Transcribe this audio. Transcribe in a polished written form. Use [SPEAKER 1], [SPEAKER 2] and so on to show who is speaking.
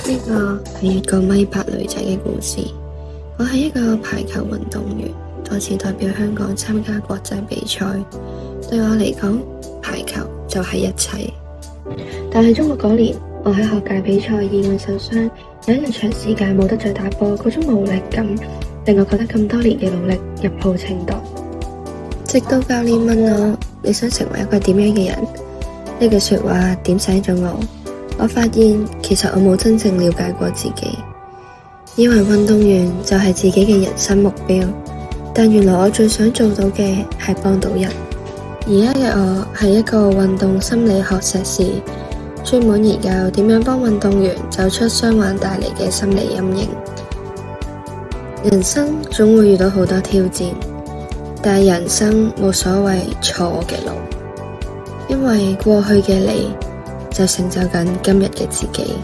[SPEAKER 1] 呢個係一個米八女仔嘅故事。我係一個排球運動員，多次代表香港參加國際比賽。對我嚟講，排球就係一切。但係中學嗰年，我喺學界比賽意外受傷，有一日長時間冇得再打波，嗰種無力感令我覺得咁多年嘅努力一鋪清袋。直到教練問我：你想成為一個點樣嘅人？呢句說話點醒咗我。我發現其實我冇真正了解過自己，以為運動員就係自己嘅人生目標，但原來我最想做到嘅係幫到人。而家嘅我係一個運動心理學碩士，專門研究點樣幫運動員走出傷患帶嚟嘅心理陰影。人生總會遇到好多挑戰，但係人生冇所謂錯嘅路，因為過去嘅你就成就緊今日嘅自己。